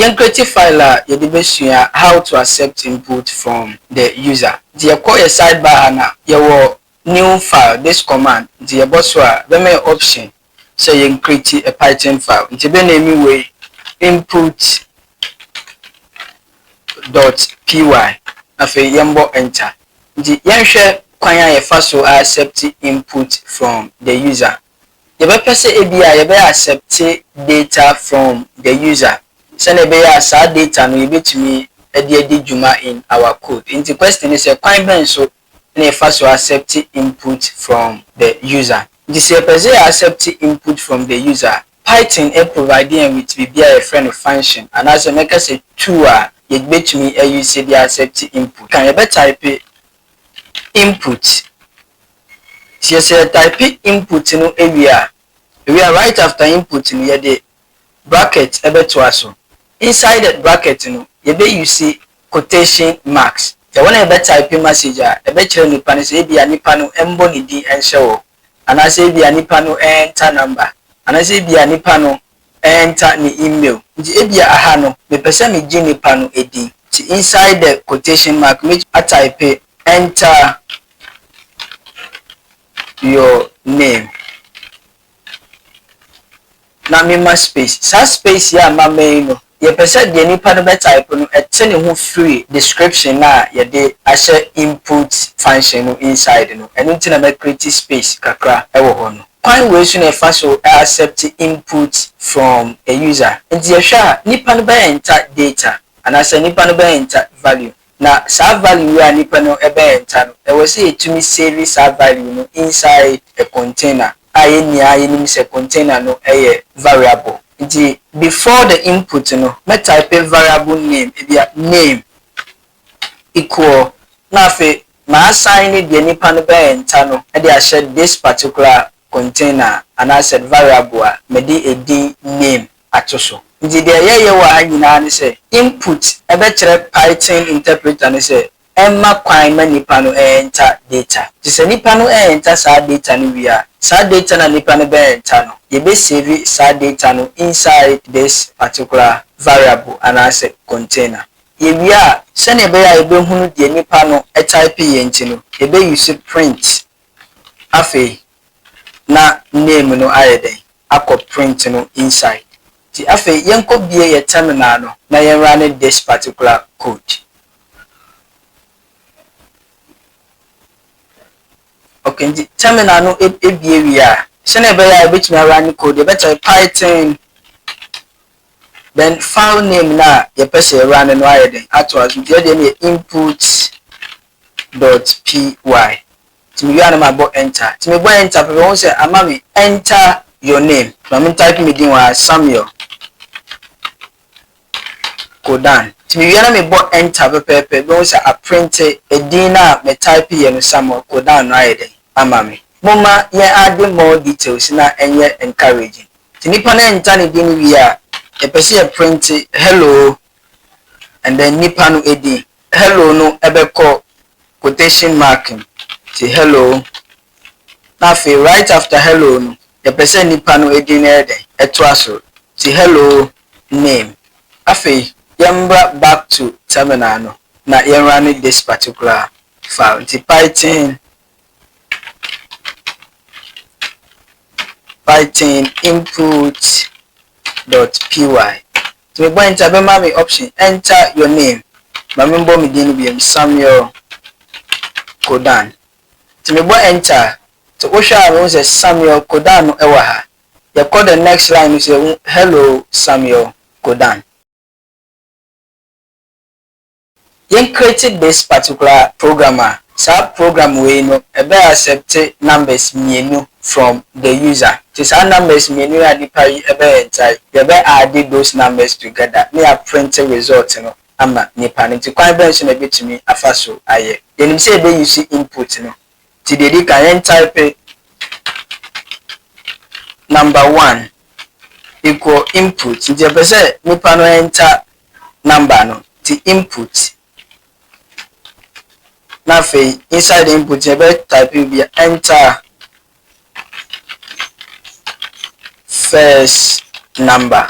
yen create file ye de besua how to accept input from the user. The call your sidebar na ye wo new file this command the boss be me option so yen create a Python file. Nti be name we input.py afi yembo enter. Nti yen hwe kwan ya first so accept input from the user. You be person ABI you be accept data from the user. Send a be asa data no you betumi edi juma in our code. In the question is a kwan ben so na first so accept input from the user. This a person accept input from the user. Python providing with be a friend function and as a make us a tool you betumi use the accept input. Can you be type input? So you type input no area. We are right after input no you the bracket ebe to aso. Inside the bracket no you be use quotation marks. The one ebe type message ebe kire nipa no say bia nipa no embo ni din enhye wo. Ana say bia nipa no enter number. Ana say bia nipa no enter ni email. Nti ebia aha no me pese me gi nipa no edi. Inside the quotation mark me type enter your name. Na me ma space. Sa space ya ma main no. Ye pese de nipa no be type no etene ho free description na ye de ashe input function no inside no. Eno nti na me create space kakra e wo ho no. Kwan we so na fa so accept input from a user. Nti ye hwa nipa no be enter data and as nipa no be enter value. Na sa value we nipa no e be enter no. E we say etumi save sa value no inside a container. Aye nim say container no a variable. Nti before the input no me type a variable name name equal na fe ma assign the nipa no be enter no e dey share this particular container and I said variable me dey edi name atoso. Nti de ye wa anyina ne say input e be kire Python interpreter ne say emma kwan ma nipa no enter data. Ti say nipa no enter sa data no wia sa data na nipa no be enter no you be save sa data no inside this particular variable and as a container. Ye wia se ne be ya be hunu de nipa no e type ye nti no e be use print afi na name no ayeden akọ print no inside. Ti afi yenko bie ye terminal no na yen run this particular code. Okay, the terminal no ebie wi a se na be ya betumi run code you better Python then file name na your person run no ayeden atwas the dey input.py timi wi na bo enter timi bo enter pe won say ama me enter your name na me type me din wa Samuel Kodan timi wi na me bo enter pe won say a print e din na me type ye no Samuel Kodan no ayeden ama me mama ye add more details na enye encouraging nipa na enter ne din wi a e pese e print hello and then nipa no edi hello no ebe call quotation marking ti hello na fe right after hello no e pese nipa no edi na eden eto aso ti hello name afi yamba back to terminal no na yen run this particular file ti Python input.py. To me boy enter be ma me option enter your name. Ma me mbo me din bi Samuel Kodan. To me boy enter to osha we say Samuel Kodan no ewa ha. You call the next line you say hello Samuel Kodan. You created this particular programmer. Sa program we no ebe accept numbers mienu from the user. This numbers mienu ya nipa ebe enter. You be add those numbers together. Me a print result no ama nipa nti kwan be so na betumi afa so aye. Denim say ebe use input no. Ti dey can type number 1 equal input. Nti ebe say nipa no enter number no. Ti input na fe inside the input you better type be enter first number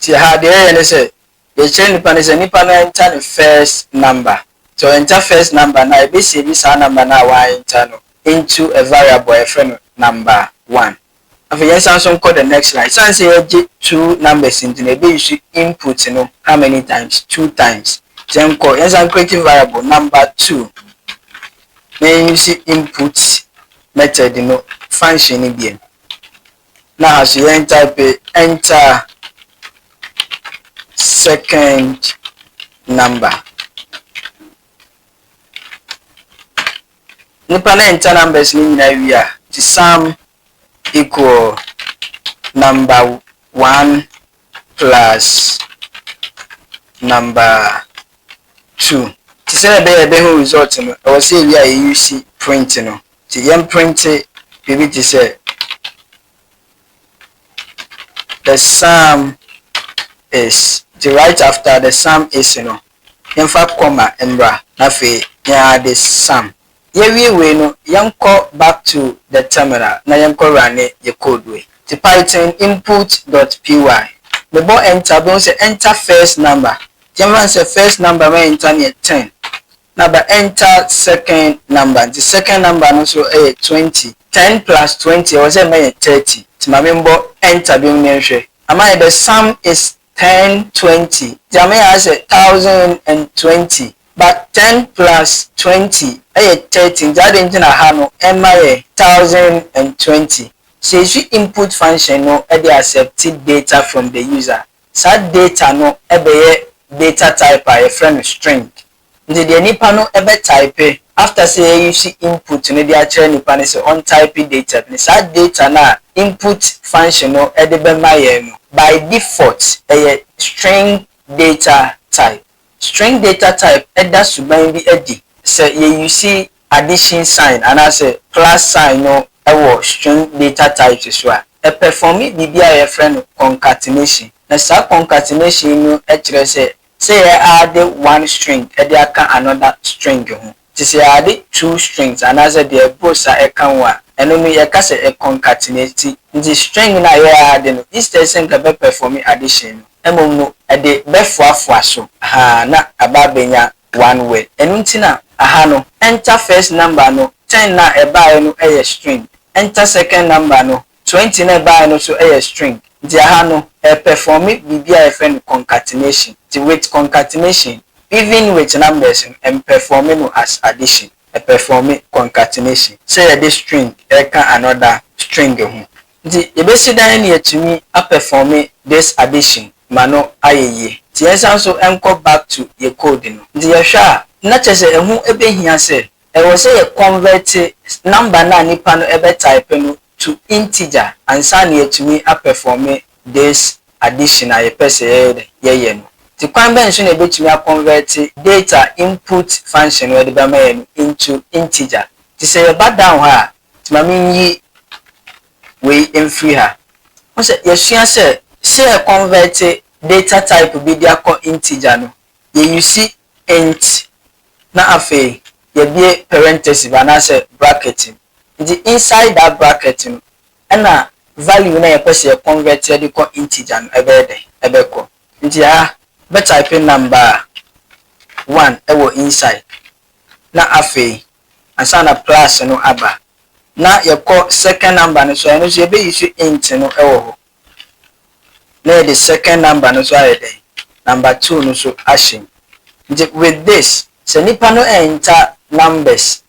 ti ha de yɛ say ye kyerɛ nipa ne say nipa no enter the first number. So enter first number na e be say this number na wa enter no into a variable a friend number 1. After yes answer call the next line. So say you get two numbers into the be you input how many times? 2 times. Then call yes and create variable number 2. Then you see input method function again. Now as you enter second number. Nipa na enter numbers ni nyina wi a the sum equal number 1 plus number 2. Ti say be hu result no I say we are use print no. Ti yam print maybe ti say the sum is the right after the sum is in fact comma embra na fe ya the sum. Here we no yanko back to the terminal na yanko run the code way. The Python input.py. The boy enter don't say enter first number. The say first number may enter near 10. Now but enter second number. The second number no so 20. 10 plus 20 was a may 30. To my member enter being mentioned. Am I the sum is 1020. The may has 1020. But 10 plus 20 13. That engine a hano MI 1020. So if you input function no accepted data from the user. So data no data type a friend string. The nipa no type after say you see input no dey actually nipa say on type data. So data na input function no by default string data type. String data type suban bi say you see addition sign and I say plus sign no string data type so a perform bibia friend concatenation. Na sa concatenation no say add one string another string ho. Say add two strings and as the both are can one and no you can say a concatenate the string na add no this person can perform addition no de befuafua so na ababenya one way enuntina no enter first number no 10 na eba no string enter second number no 20 na eba no so string the no perform bibia friend concatenation the with concatenation even with numbers and performing as addition perform concatenation say the string can another string ho the ebesidan na yetumi perform this addition mano ayeye ti ensan so enko back to your code no ndi ye hwa na chese ehu ebehia se e wo se ye convert number na nipa no type no to integer ansa na yetumi perform this addition ay pese ye no ti kwan ben so na ebetumi convert data input function we de ba ma into integer ti se ye back down ha ti ma yi we free ha o se ye sua se say convert data type be dia integer no you see int na afi ye be parenthesis ba na say bracket the inside that bracket no na value na ye pese convert the integer no ebe ko nti be type number 1 inside na afi ansa na plus no aba na ye call second number no so ye be use int no ho. The second number no so number 2 no so ashin. With this, so nipa no enter numbers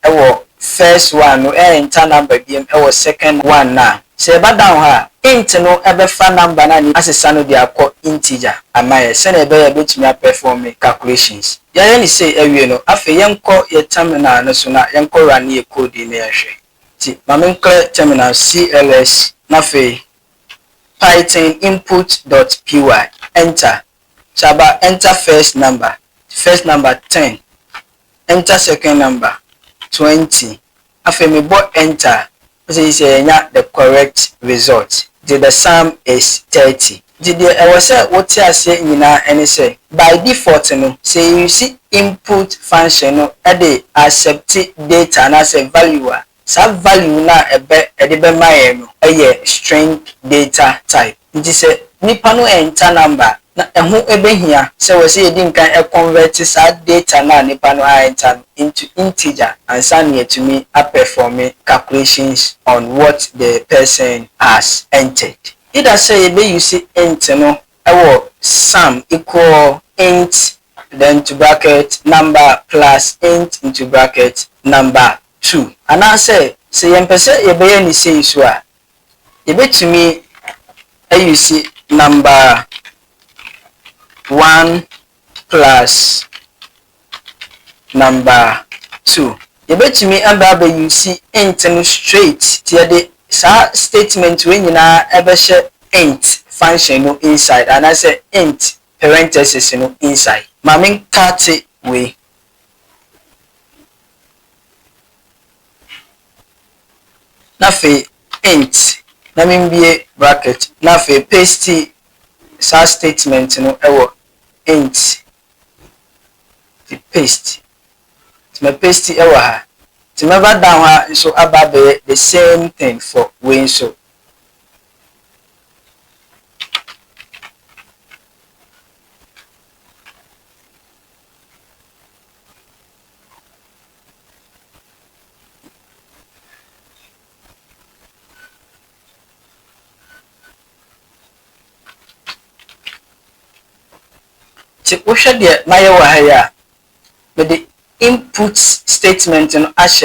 first one no enter number BM second one na. Say ba down ha int no fa number na ni asesa no dey call integer. Amaye say na be betumi perform calculations. Ya ni say ewie no afa yenko ye terminal no so na yenko run ye code ni ehwe. Ti ma men clear terminal cls na fe Python input.py enter chaba enter first number 10 enter second number 20 after bo enter say the correct result the sum is 30 did I say what you say nyina any say by default no say you see input function no e accept data na say value sa value na be my no string data type. It is a nipa no enter number na ɛho ɛbɛhia sɛ wɔ sɛ yɛdi nkan convert saa data na nipa no enter into integer and san yɛtumi perform calculations on what the person has entered. Either say yɛbɛ use int no ɛwɔ sum equal int then to bracket number plus int into bracket number 2. And I say yɛmpɛ sɛ yɛbɛyɛ ne sei so a yɛbɛtumi use number 1 plus number 2. Yɛbɛtumi aba use int no straight tie de sa statement we nyina ɛbɛhyɛ int function no inside and I say int parenthesis no inside. Mamin cut we na fe int na mbie bracket na fe paste sa statement no ɛwɔ int the paste to paste ɛwɔ ha to never down ha so aba the same thing for we so what should the Maya but the input statement and ashe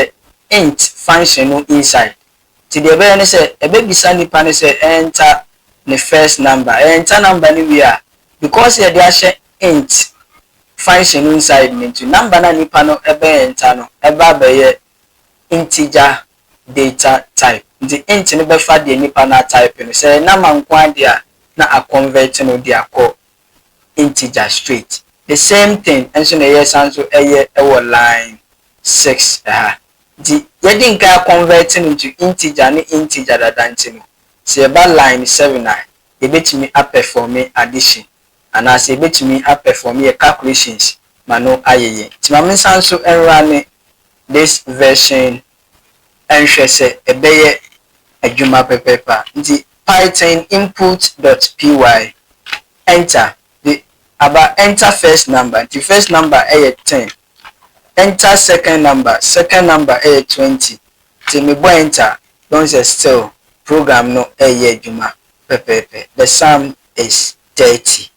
int function no inside. To the very say a baby sandy pan say enter the first number, enter number we are because the ashe int function inside into number na nipa no ebe enter no eba be integer data type. The int no be fa the nipa na type no say na mankwa dia na a convert no dia call integer straight. The same thing and so yes and so a line 6 the yedin ka converting into integer ni integer dadantino say about line 7 e betimi perform addition and as e betimi perform calculations mano ayeye timame sanso enrun this version and say ebeye adwuma pepepa the python input.py enter about enter first number, the first number is 10. Enter second number is 20. Till me boy enter, don't say still program no juma pepepe. The sum is 30.